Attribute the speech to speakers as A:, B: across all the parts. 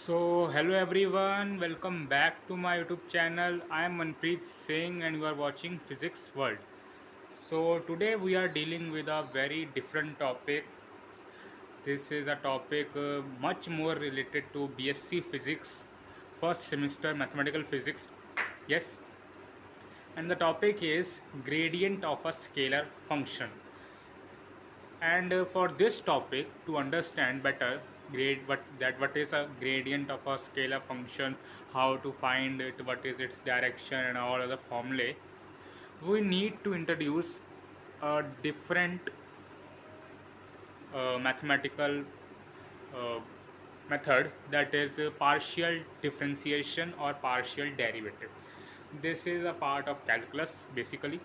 A: So, hello everyone, welcome back to my YouTube channel. I am Manpreet Singh and you are watching Physics World. So, today we are dealing with a very different topic. This is a topic much more related to Bsc Physics, first semester mathematical physics. Yes, and the topic is gradient of a scalar function. And for this topic, to understand better what is a gradient of a scalar function, how to find it, what is its direction, and all other formulae, we need to introduce a different mathematical uh, method, that is partial differentiation or partial derivative. This is a part of calculus basically,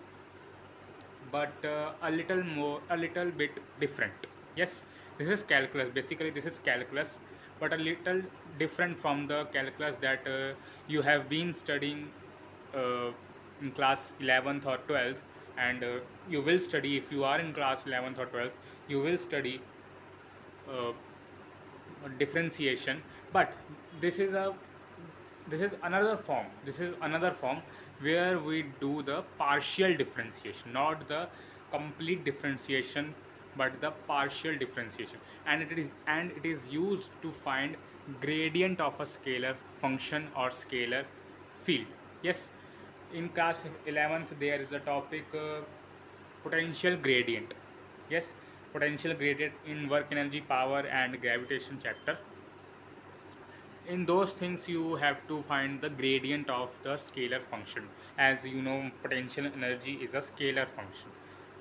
A: but a little bit different. Yes, this is calculus, basically this is calculus, but a little different from the calculus that you have been studying uh, in class 11th or 12th, and you will study if you are in class 11th or 12th, you will study uh, differentiation. But this is a this is another form where we do the partial differentiation, not the complete differentiation, but the partial differentiation, and it is used to find gradient of a scalar function or scalar field. Yes, in class 11th there is a topic potential gradient. Yes, potential gradient in work energy, power and gravitation chapter. In those things you have to find the gradient of the scalar function. As you know, potential energy is a scalar function.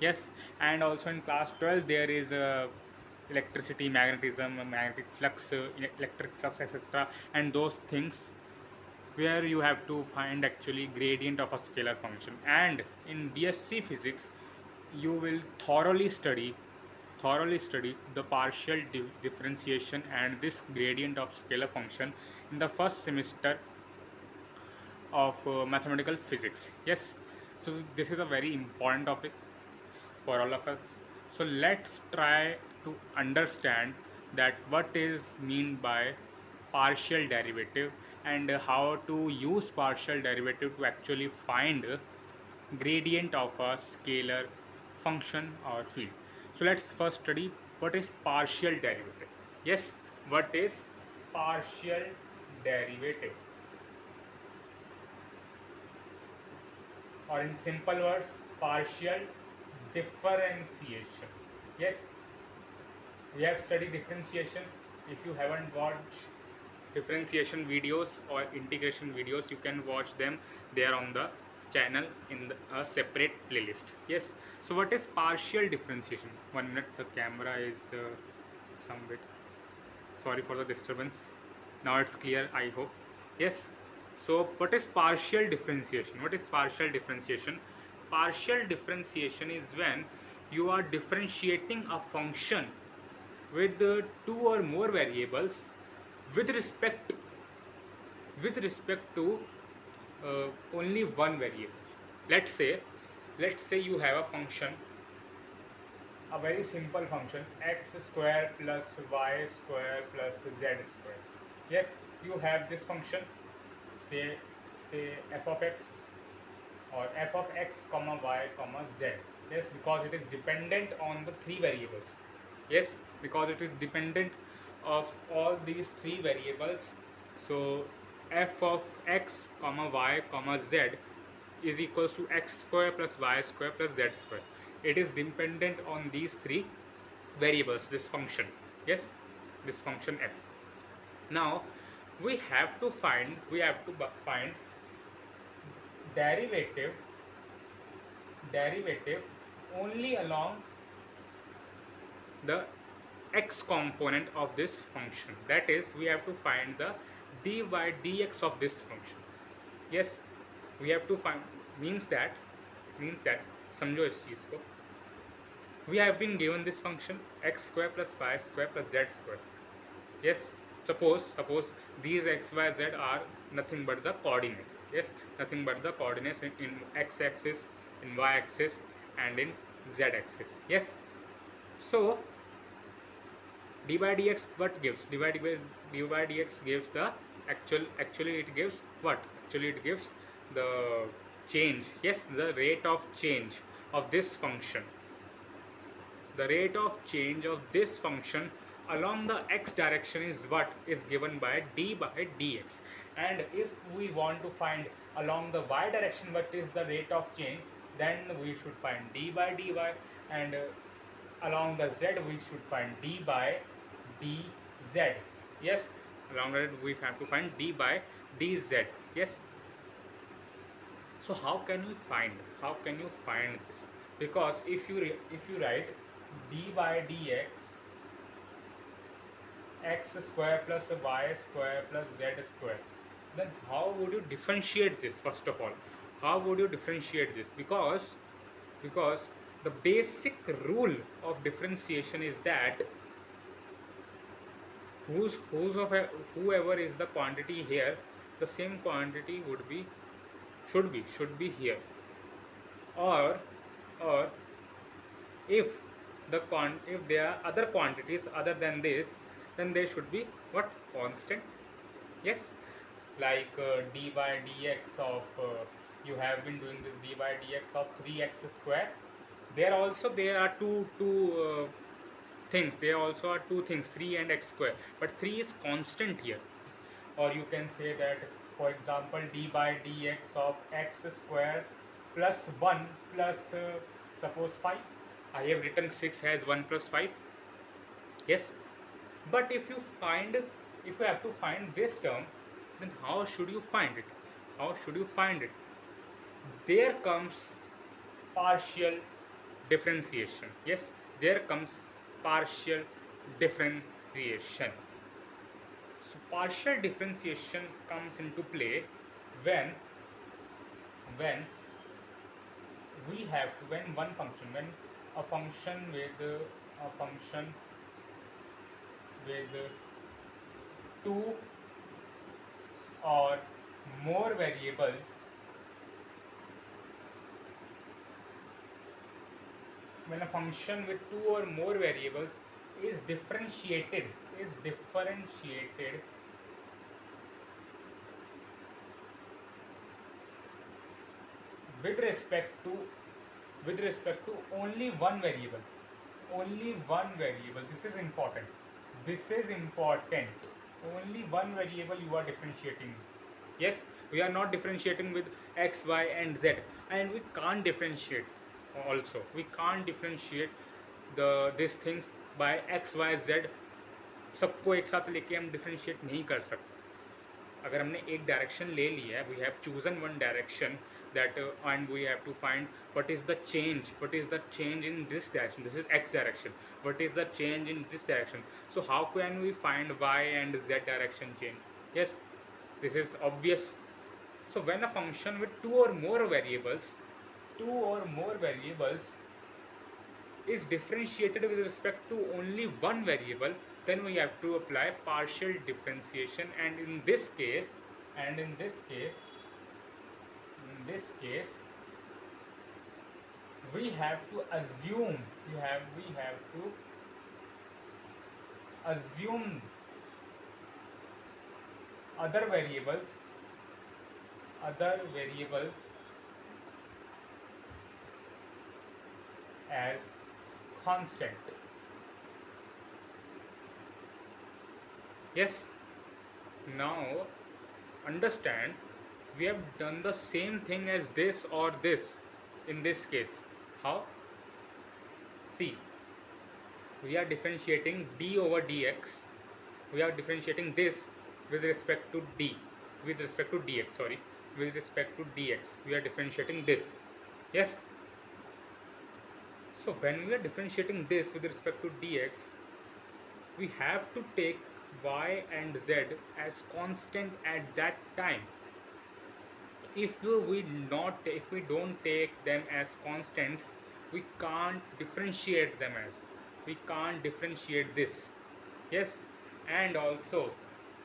A: Yes, and also in class 12 there is a electricity, magnetism, magnetic flux, electric flux, etc., and those things where you have to find actually gradient of a scalar function. And in Bsc Physics you will thoroughly study the partial differentiation and this gradient of scalar function in the first semester of mathematical physics. Yes, so this is a very important topic for all of us. So let's try to understand that what is mean by partial derivative, and how to use partial derivative to actually find gradient of a scalar function or field. So let's first study what is partial derivative. Yes, what is partial derivative, or in simple words, partial differentiation. Yes, we have studied differentiation. If you haven't watched differentiation videos or integration videos, you can watch them there on the channel in a separate playlist. Yes, so what is partial differentiation? 1 minute, the camera is some bit, sorry for the disturbance. Now it's clear, I hope. Yes, so what is partial differentiation? What is partial differentiation? Partial differentiation is when you are differentiating a function with two or more variables with respect to only one variable. Let's say you have a function, a very simple function, x square plus y square plus z square. Yes, you have this function, say f of x or f of x comma y comma z. Yes, because it is dependent on the three variables. Yes, because it is dependent of all these three variables. So f of x comma y comma z is equals to x square plus y square plus z square. It is dependent on these three variables, this function. Yes, this function f. Now we have to find derivative only along the x component of this function. That is, we have to find the dy dx of this function. Yes, we have to find, means that समझो इस चीज़ को. We have been given this function x square plus y square plus z square. Yes, suppose these x y z are nothing but the coordinates. Yes, nothing but the coordinates in x axis, in y axis and in z axis. Yes, so d by dx what gives? D by dx gives the actually it gives what? Actually it gives the change, yes, the rate of change of this function. The rate of change of this function along the x direction is what is given by d by dx. And if we want to find along the y direction what is the rate of change, then we should find d by dy, and along the z we should find d by dz. Yes, along it we have to find d by dz. Yes. So how can you find this? Because if you write d by dx x square plus y square plus z square, then how would you differentiate this? First of all, how would you differentiate this? Because the basic rule of differentiation is that whoever is the quantity here, the same quantity would be should be here. Or or if if there are other quantities other than this, then they should be what? Constant. Yes, like d by dx of you have been doing this d by dx of 3x square. There are things, there also are two things, 3 and x square, but 3 is constant here. Or you can say that, for example, d by dx of x square plus 1 plus suppose 5. I have written 6 as 1 plus 5. Yes, but if you have to find this term, then how should you find it? How should you find it? There comes partial differentiation. Yes, there comes partial differentiation. So partial differentiation comes into play when when we have when one function, when a function with a function with two or more variables, when a function with two or more variables is differentiated with respect to only one variable. This is important. Only one variable you are differentiating. Yes, we are not differentiating with x, y and z, and we can't differentiate also. We can't differentiate these things by x, y, z. सबको एक साथ लेके हम differentiate नहीं कर सकते. अगर हमने एक डायरेक्शन ले लिया है, we have chosen one direction that and we have to find what is the change in this direction. This is x direction. What is the change in this direction? So how can we find y and z direction change? Yes, this is obvious. So when a function with two or more variables is differentiated with respect to only one variable, then we have to apply partial differentiation. And in this case we have to assume other variables as constant. Yes, now understand, we have done the same thing as this or this in this case. How? See, we are differentiating d over dx. We are differentiating this with respect to dx. With respect to dx, we are differentiating this. Yes. So when we are differentiating this with respect to dx, we have to take y and z as constant at that time. If we don't take them as constants, we can't differentiate this. Yes, and also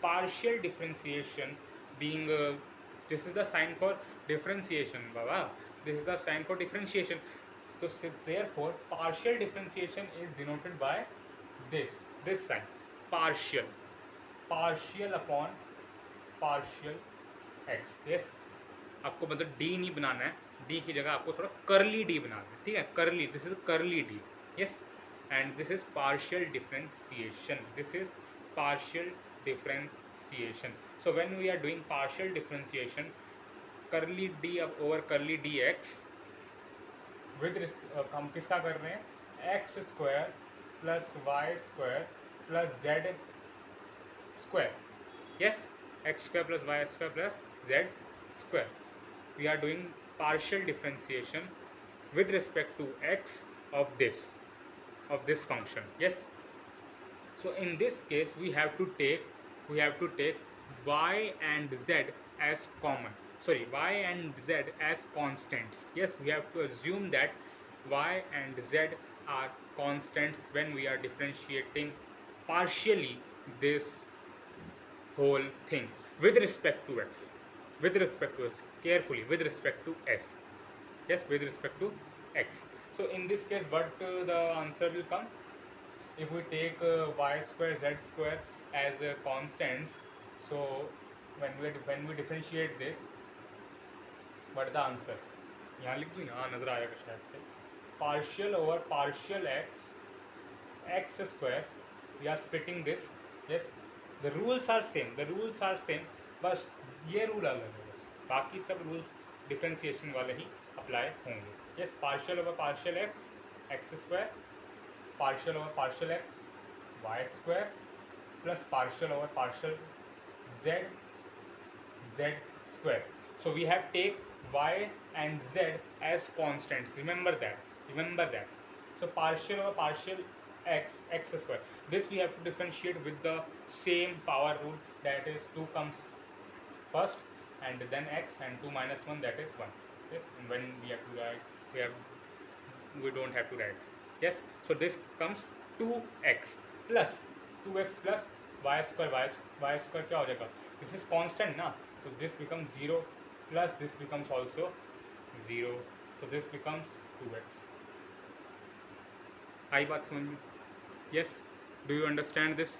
A: partial differentiation being this is the sign for differentiation, baba. This is the sign for differentiation. So therefore partial differentiation is denoted by this sign, partial upon partial x. Yes, आपको मतलब D नहीं बनाना है, D की जगह आपको थोड़ा करली D बनाना है, ठीक है, करली, this is curly D. Yes, and this is partial differentiation, this is partial differentiation. So when we are doing partial differentiation, curly D अब over curly D X with हम किसका कर रहे हैं, X square plus Y square plus Z square. Yes, x square plus y square plus z square. We are doing partial differentiation with respect to x of this function. Yes. So in this case we have to take y and z as common. Sorry, y and z as constants. Yes, we have to assume that y and z are constants when we are differentiating partially this whole thing with respect to x, carefully, with respect to s. Yes, with respect to x. So in this case what the answer will come, if we take y square z square as constants. So when we differentiate this, what the answer, यहाँ लिख दूँ, यहाँ नजर आएगा शायद से, partial over partial x square, we are splitting this. Yes, the rules are same, बस ये रूल अलग है, बस बाकी सब रूल्स डिफ्रेंसिएशन वाले ही अप्लाई होंगे. Yes, partial over partial X square, partial over partial X Y square plus partial over partial Z square. So we have take y and z as constants, remember that. So partial over partial x square, this we have to differentiate with the same power rule, that is 2 comes first and then x, and 2 minus 1, that is 1. Yes, and when we have to write, we don't have to write. Yes, so this comes 2x plus y square क्या हो जाएगा, this is constant ना, so this becomes 0 plus this becomes also 0, so this becomes 2x. आई बात समझ में? Yes, do you understand this?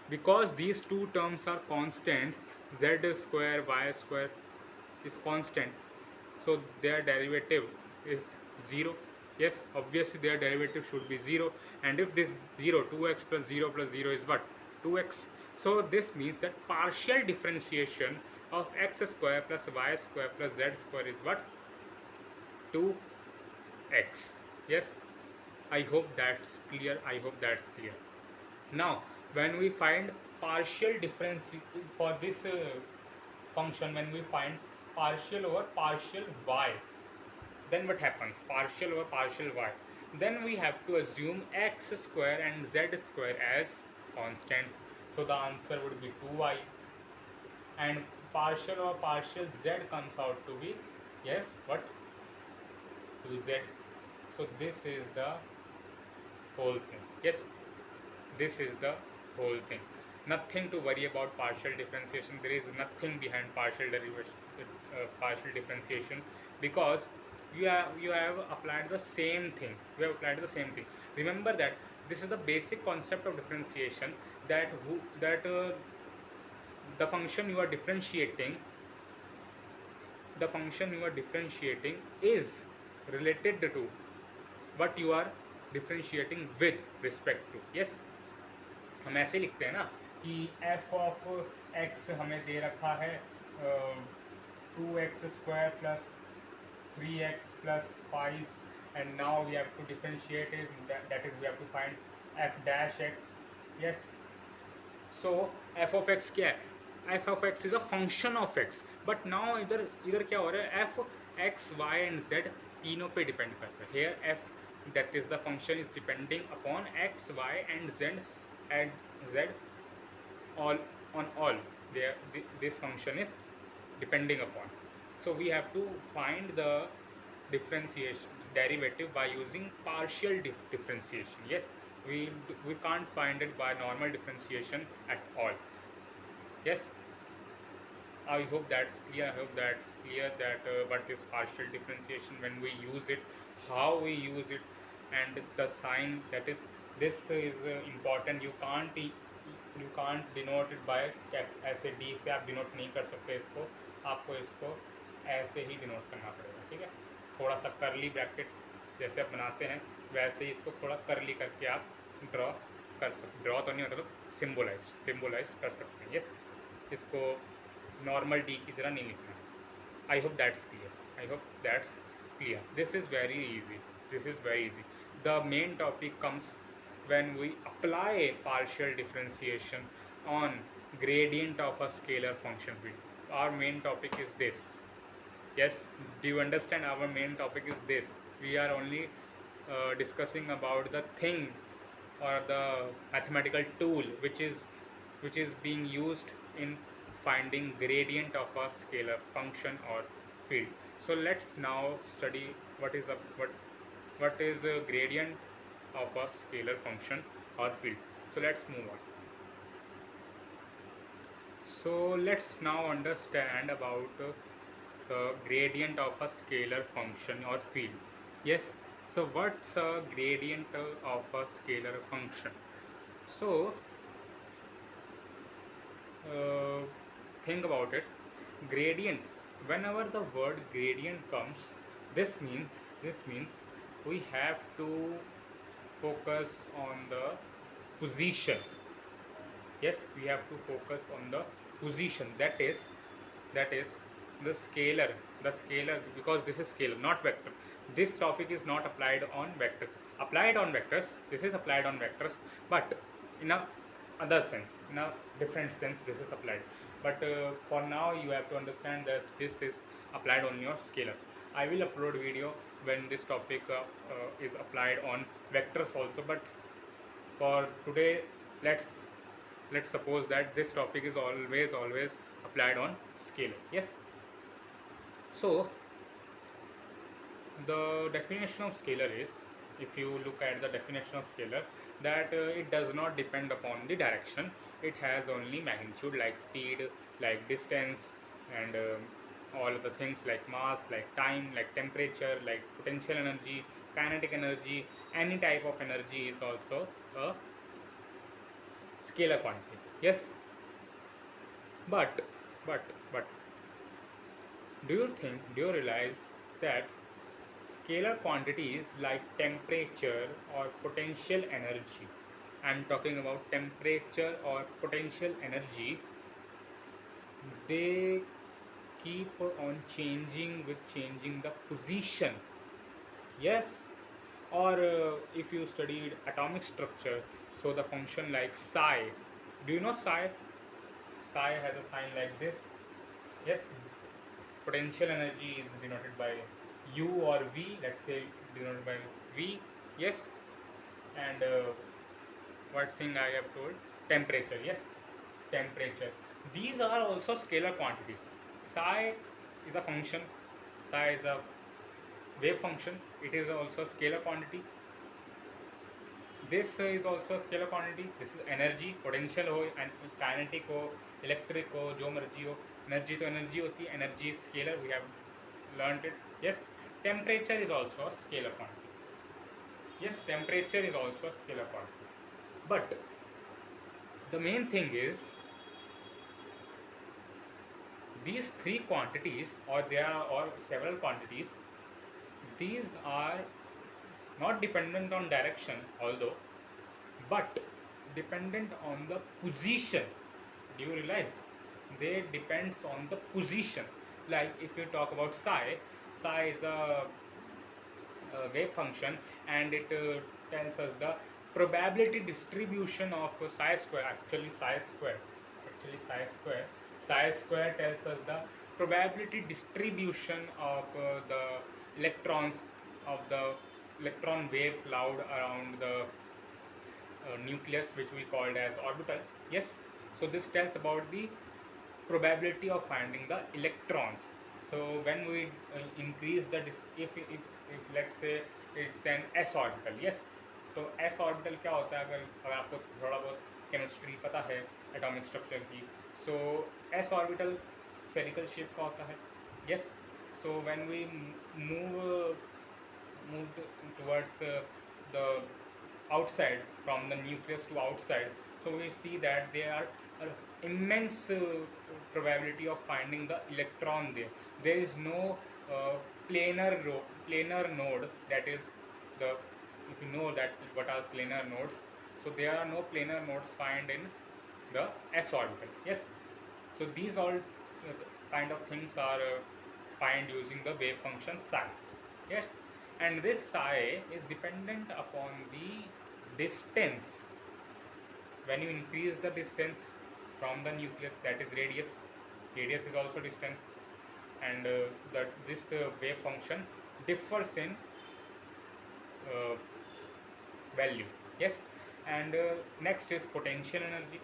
A: Because these two terms are constants, z square y square is constant, so their derivative is 0. Yes, obviously their derivative should be 0, and if this 0, 2x plus 0 is what, 2x. So this means that partial differentiation of x square plus y square plus z square is what, 2x. Yes, I hope that's clear. Now when we find partial difference for this function, when we find partial over partial y, then what happens, partial over partial y, then we have to assume x square and z square as constants, so the answer would be 2y, and partial over partial z comes out to be, yes, what, 2z. So this is the whole thing. Yes, this is the whole thing. Nothing to worry about partial differentiation. There is nothing behind partial differentiation, because you have applied the same thing. Remember that this is the basic concept of differentiation, that the function you are differentiating is related to what you are differentiating with respect to. Yes, हम ऐसे लिखते हैं ना कि f of x हमें दे रखा है 2x square plus 3x plus 5, and now we have to differentiate it, that is we have to find f dash x. Yes, so f of x क्या है, f of x is a function of x, but now इधर क्या हो रहा है, f x y and z तीनों पे depend कर रहा है. Here f, that is the function, is depending upon x, y and z all on all. This function is depending upon. So we have to find the differentiation derivative by using partial differentiation. Yes, we can't find it by normal differentiation at all. Yes, I hope that's clear. That what is partial differentiation, when we use it, how we use it, and the sign, that is This is important. You can't denote it by ऐसे D से आप denote नहीं कर सकते इसको, आपको इसको ऐसे ही डिनोट करना पड़ेगा, ठीक है। थोड़ा सा करली ब्रैकेट जैसे आप बनाते हैं वैसे ही इसको थोड़ा करली करके आप ड्रॉ कर सकते, ड्रॉ तो नहीं मतलब सिम्बोलाइज कर सकते हैं। यस, इसको नॉर्मल डी की तरह नहीं लिखना। I hope that's clear. I hope that's clear. This is very easy. This is very easy. The main topic comes when we apply partial differentiation on gradient of a scalar function field. Our main topic is this. Yes, do you understand? Our main topic is this. We are only discussing about the thing or the mathematical tool which is being used in finding gradient of a scalar function or field. So let's now study what is a gradient of a scalar function or field. So let's move on. So let's now understand about the gradient of a scalar function or field. Yes, so what's a gradient of a scalar function? So think about it. Gradient, whenever the word gradient comes, this means we have to focus on the position. Yes, we have to focus on the position, that is the scalar, because this is scalar not vector. This topic is not applied on vectors. This is applied on vectors, but in a other sense, in a different sense this is applied. But for now you have to understand that this is applied on your scalar. I will upload video when this topic is applied on vectors also, but for today let's suppose that this topic is always applied on scalar. Yes, so the definition of scalar is, if you look at the definition of scalar, that it does not depend upon the direction. It has only magnitude like speed, like distance, and all of the things like mass, like time, like temperature, like potential energy, kinetic energy. Any type of energy is also a scalar quantity. Yes, but do you realize that scalar quantities like temperature or potential energy, I'm talking about temperature or potential energy, they keep on changing with changing the position. Yes, or if you studied atomic structure, so the function like psi, do you know psi has a sign like this. Yes, potential energy is denoted by u or v, let's say denoted by v. Yes, and what thing I have told, temperature. Yes, temperature, these are also scalar quantities. Psi is a function, psi is a wave function, it is also a scalar quantity. This is also a scalar quantity. This is energy, potential हो and kinetic हो, electric हो, जो मर्जी हो, energy तो energy होती है, energy is scalar, we have learnt it. Yes, temperature is also a scalar quantity. Yes, temperature is also a scalar quantity. But the main thing is, these three quantities, or there are several quantities, these are not dependent on direction although, but dependent on the position. Do you realize? They depends on the position. Like if you talk about psi is a wave function, and it tells us the probability distribution of psi square. Psi square tells us the probability distribution of the electrons, of the electron wave cloud around the nucleus, which we called as orbital. Yes, so this tells about the probability of finding the electrons. So when we increase the if let's say it's an s orbital. Yes, तो s orbital क्या होता है, अगर आपको थोड़ा बहुत chemistry पता है एटॉमिक स्ट्रक्चर की, सो s orbital spherical shape का होता है. Yes, so when we moved towards the outside, from the nucleus to outside, so we see that there are immense probability of finding the electron there. There is no planar node, that is the, if you know that what are planar nodes, so there are no planar nodes found in the s orbital. Yes, so these all kind of things are find using the wave function psi. Yes, and this psi is dependent upon the distance. When you increase the distance from the nucleus, that is radius is also distance, and that this wave function differs in uh, value. Yes, and next is potential energy.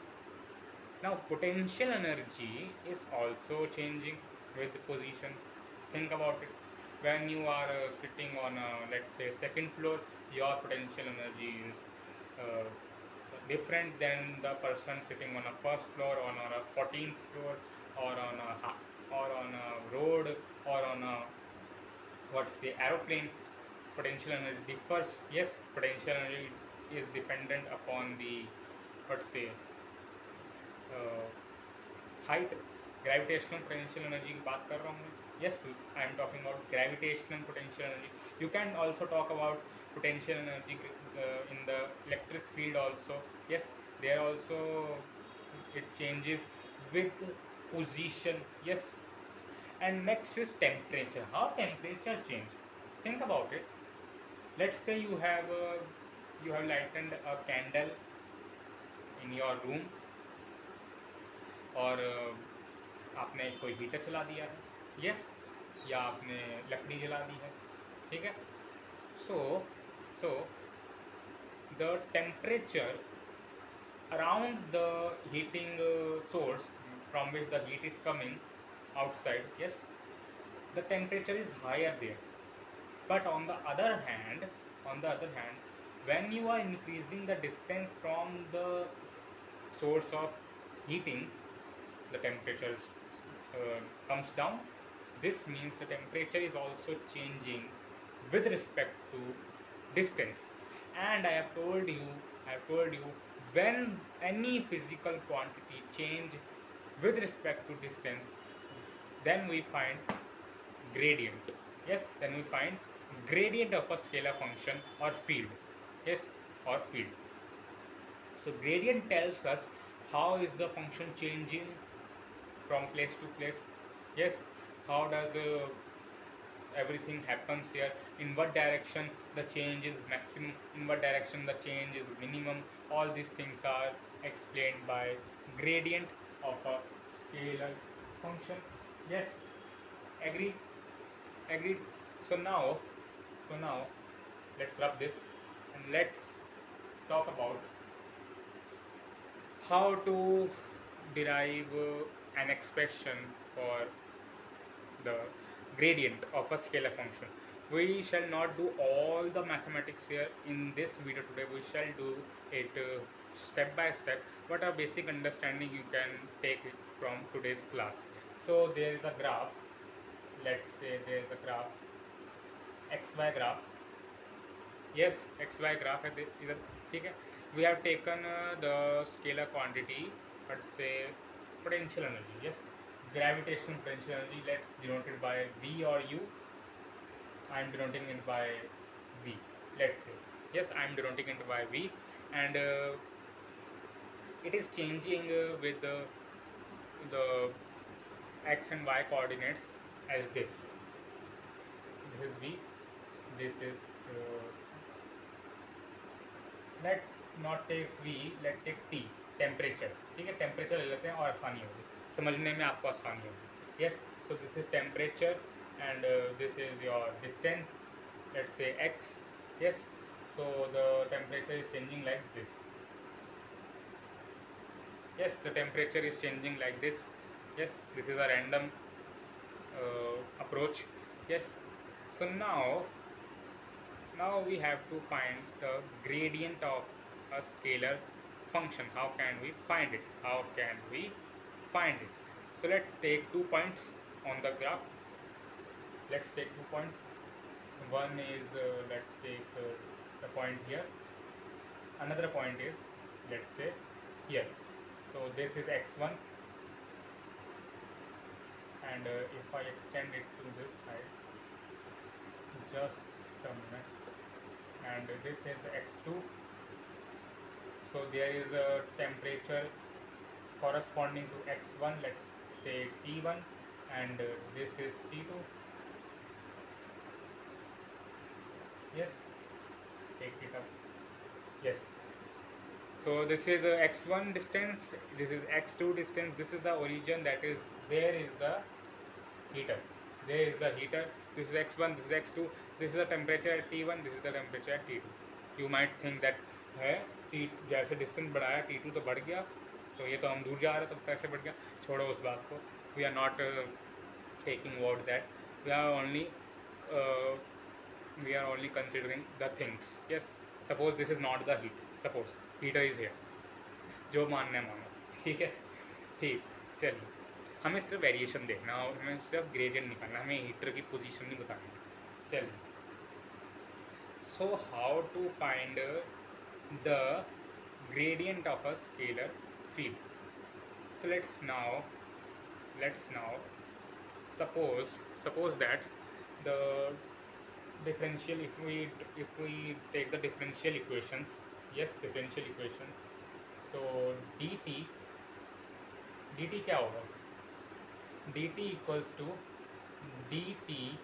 A: Now potential energy is also changing with the position. Think about it. When you are sitting on a, let's say, second floor, your potential energy is uh, different than the person sitting on a first floor, or on a 14th floor, or on a road, or on a, what say, aeroplane. Potential energy differs. Yes, potential energy is dependent upon the, what say, height. Gravitational potential energy की बात कर रहा हूँ मैं. Yes, I am talking about gravitational potential energy. You can also talk about potential energy in the electric field also. Yes, there also it changes with position. Yes, and next is temperature. How temperature change? Think about it. Let's say you have lightened a candle in your room, और आपने कोई heater चला दिया है. Yes, या आपने लकड़ी जला दी है. ठीक है. So the temperature around the heating source from which the heat is coming outside, yes, the temperature is higher there. But on the other hand, when you are increasing the distance from the source of heating, the temperature comes down. This means the temperature is also changing with respect to distance. And I have told you, when any physical quantity change with respect to distance, then we find gradient. Yes, then we find gradient of a scalar function or field. Yes, or field. So gradient tells us how is the function changing from place to place. Yes, how does everything happens here, in what direction the change is maximum, in what direction the change is minimum. All these things are explained by gradient of a scalar function. Yes, agreed. So now let's rub this, and let's talk about how to derive an expression for the gradient of a scalar function. We shall not do all the mathematics here in this video today. We shall do it step by step, but a basic understanding you can take it from today's class. So there is a graph. Let's say there is a graph, XY graph. Yes, XY graph है इधर. ठीक है. We have taken the scalar quantity, let's say potential energy. Yes, gravitational potential energy. Let's denote it by V or U. I am denoting it by V. Let's say, yes, I am denoting it by V, and it is changing with the x and y coordinates as this. This is V. This is let not take V, let take T, temperature. ठीक है, temperature ले लेते हैं और आसानी होगी, समझने में आपको आसानी होगी. Yes, so this is temperature and this is your distance, let's say x. Yes, so the temperature is changing like this. Yes, the temperature is changing like this. Yes, this is a random approach. Yes, so now we have to find the gradient of a scalar function. How can we find it? So let's take 2 points on the graph. Let's take 2 points. One is let's take the point here, another point is, let's say here, so this is x1, and if I extend it to this side, just a minute, and this is x2, so there is a temperature corresponding to x1, let's say T1, and this is T2. Yes, take it up. Yes, so this is x1 distance, this is x2 distance, this is the origin, that is, there is the heater, there is the heater, this is x1, this is x2, this is the temperature at T1, this is the temperature at T2. You might think that है T जैसे distance बढ़ाया T2 तो बढ़ गया, तो ये तो हम दूर जा रहे तो कैसे बढ़ गया, छोड़ो उस बात को, we are not taking word that, we are only considering the things. Yes, suppose this is not the heat, suppose heater is here, जो मानना है मानो, ठीक है, ठीक, चलिए हमें सिर्फ वेरिएशन देखना, हमें सिर्फ ग्रेडियंट निकालना, हमें हीटर की पोजीशन नहीं बतानी, चलिए. So how to find the gradient of a scalar field? So let's now suppose that the differential, if we take the differential equations, yes, differential equation, so dt क्या होगा, dt equals to dt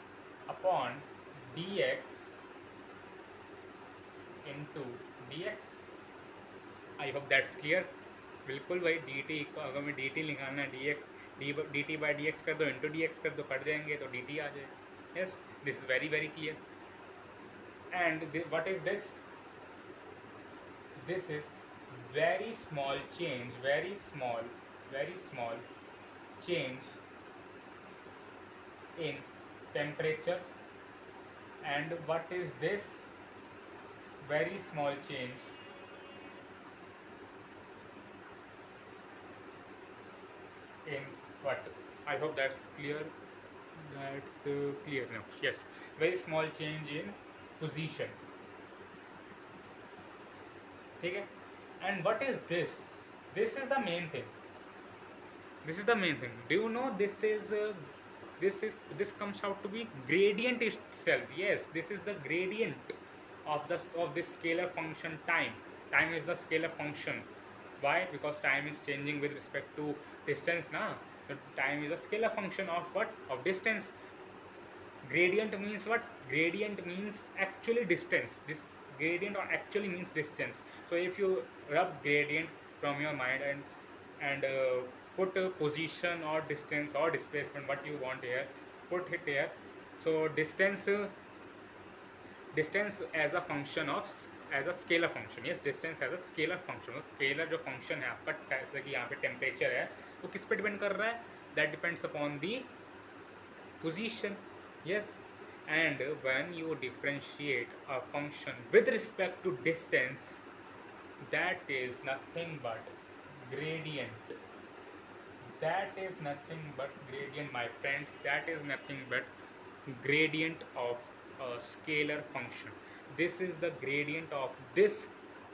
A: upon dx into dx. I hope that's clear. बिल्कुल भाई, D T अगर मैं D T निकालना है, D T by D x कर दो, इंटू डी एक्स कर दो, कट जाएंगे तो डी टी आ जाए. Yes, this is very very clear. And what is this? This is very small change, very small change in temperature. And what is this very small change in what? I hope that's clear. That's clear enough. Yes, very small change in position. ठीक है. And what is this? This is the main thing. This is the main thing. Do you know this comes out to be gradient itself? Yes, this is the gradient of this scalar function time. Time is the scalar function. Why? Because time is changing with respect to distance. Na, the time is a scalar function of what? Of distance. Gradient means what? Gradient means actually distance. This gradient or actually means distance. So if you rub gradient from your mind and put a position or distance or displacement, what you want here, put it here. So distance as a function of, as a scalar function. Yes, distance as a scalar function. Scalar जो function है आपका, जैसे कि यहाँ पे temperature है, तो किस पे डिपेंड कर रहा है? That depends upon the position. Yes, and when you differentiate a function with respect to distance, that is nothing but gradient. That is nothing but gradient, my friends. That is nothing but gradient of a scalar function. This is the gradient of this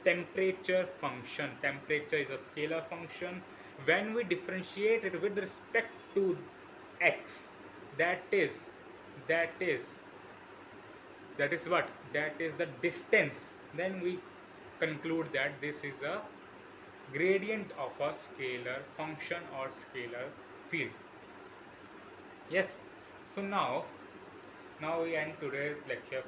A: temperature function. Temperature is a scalar function. When we differentiate it with respect to x, that is what? That is the distance. Then we conclude that this is a gradient of a scalar function or scalar field. Yes, so now we end today's lecture.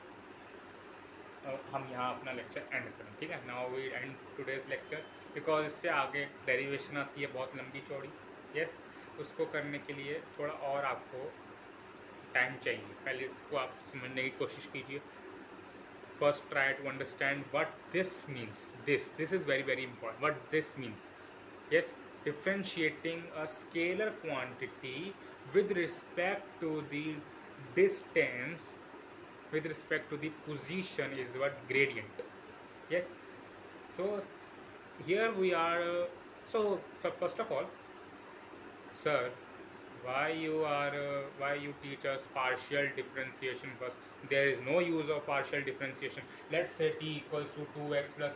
A: हम यहाँ अपना lecture and करें, ठीक है. Now we end today's lecture, because इससे आगे derivation आती है बहुत लंबी चौड़ी. यस, उसको करने के लिए थोड़ा और आपको टाइम चाहिए. पहले इसको आप समझने की कोशिश कीजिए. First try to understand what this means. This is very very important. What this means. Yes, differentiating a scalar quantity with respect to the distance, with respect to the position, is what? Gradient. Yes, so here we are. So first of all, sir, why you teach us partial differentiation first? There is no use of partial differentiation. Let's say t equals to 2x plus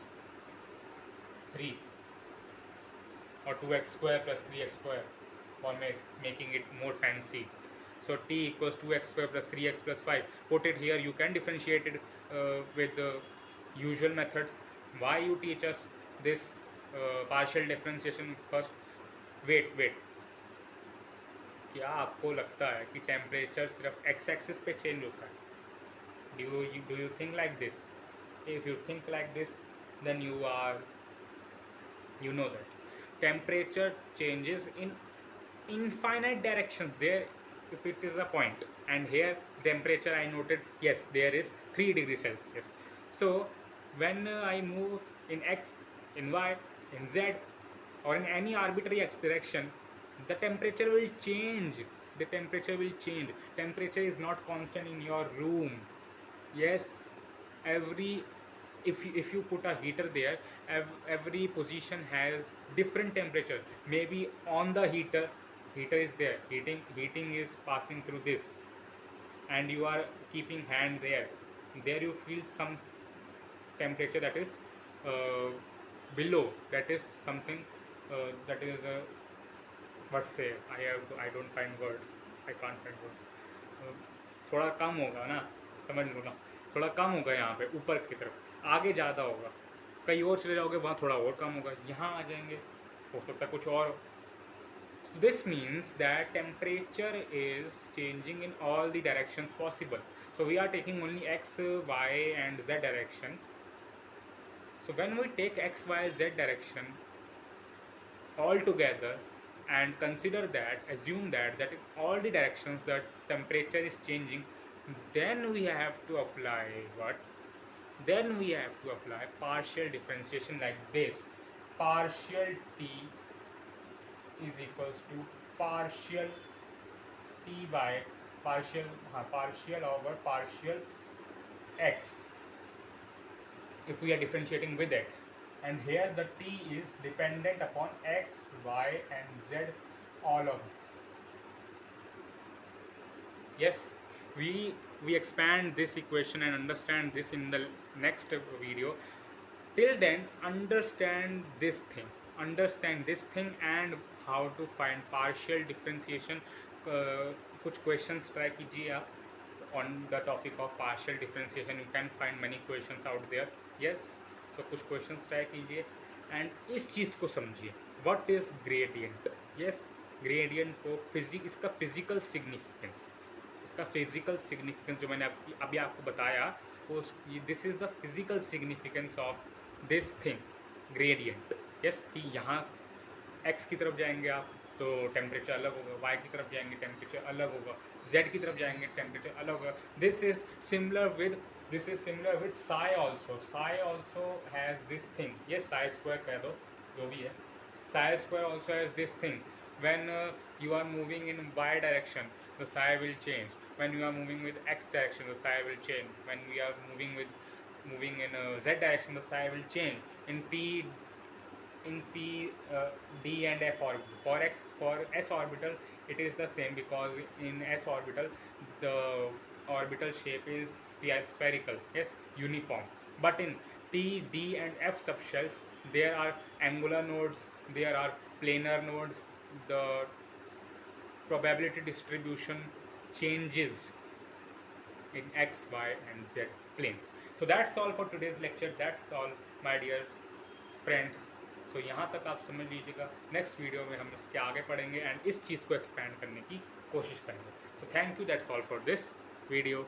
A: 3 or 2x square plus 3x square for making it more fancy. So t equals 2x square plus 3x plus 5. Put it here. You can differentiate it with the usual methods. Why you teach us this partial differentiation first? Wait. क्या आपको लगता है कि temperature सिर्फ x axis पे change होता है? Do you think like this? If you think like this, then you know that temperature changes in infinite directions there if it is a point. And here temperature I noted, yes, there is 3 degrees Celsius. So when I move in x, in y, in z, or in any arbitrary direction, the temperature will change. Temperature is not constant in your room. Yes, every if you put a heater there, every position has different temperature. Maybe on the heater is there, heating is passing through this, and you are keeping hand there you feel some temperature that is below, that is something that is what say, I don't find words, I can't find words. थोड़ा कम होगा ना, समझ लो ना, थोड़ा कम होगा यहाँ पे ऊपर की तरफ, आगे ज़्यादा होगा, कहीं और चले जाओगे वहाँ थोड़ा और कम होगा, यहाँ आ जाएंगे हो सकता है कुछ और. So this means that temperature is changing in all the directions possible. So we are taking only x, y and z direction. So when we take x, y, z direction all together and consider that, assume that in all the directions the temperature is changing, then we have to apply what? Then we have to apply partial differentiation like this. Partial t is equals to partial t by partial over partial x if we are differentiating with x. And here the t is dependent upon x, y and z, all of this. Yes, we expand this equation and understand this in the next video. Till then, understand this thing and how to find partial differentiation. कुछ questions try कीजिए आप on the topic of partial differentiation. You can find many questions out there. Yes, so कुछ questions try कीजिए and इस चीज़ को समझिए. What is gradient? Yes, gradient को इसका physical significance, जो मैंने अभी आपको बताया, this is the physical significance of this thing, gradient. Yes, कि यहाँ x की तरफ जाएंगे आप तो टेम्परेचर अलग होगा, y की तरफ जाएंगे टेम्परेचर अलग होगा, z की तरफ जाएंगे टेम्परेचर अलग होगा. This is similar with psi also. Psi also has this thing. Yes, psi square कह दो, जो भी है. Psi square also has this thing. When you are moving in y direction, the psi will change. When you are moving with x direction, the psi will change. When we are moving in z direction, the psi will change. In p, d and f orbital. For s orbital, it is the same, because in s orbital the orbital shape is spherical. Yes, uniform. But in p, d and f subshells, there are angular nodes, there are planar nodes. The probability distribution changes in x, y and z planes. So that's all for today's lecture. That's all, my dear friends. So यहाँ तक आप समझ लीजिएगा. Next video में हम इसके आगे पढ़ेंगे एंड इस चीज़ को एक्सपैंड करने की कोशिश करेंगे. So thank you. That's all for this video.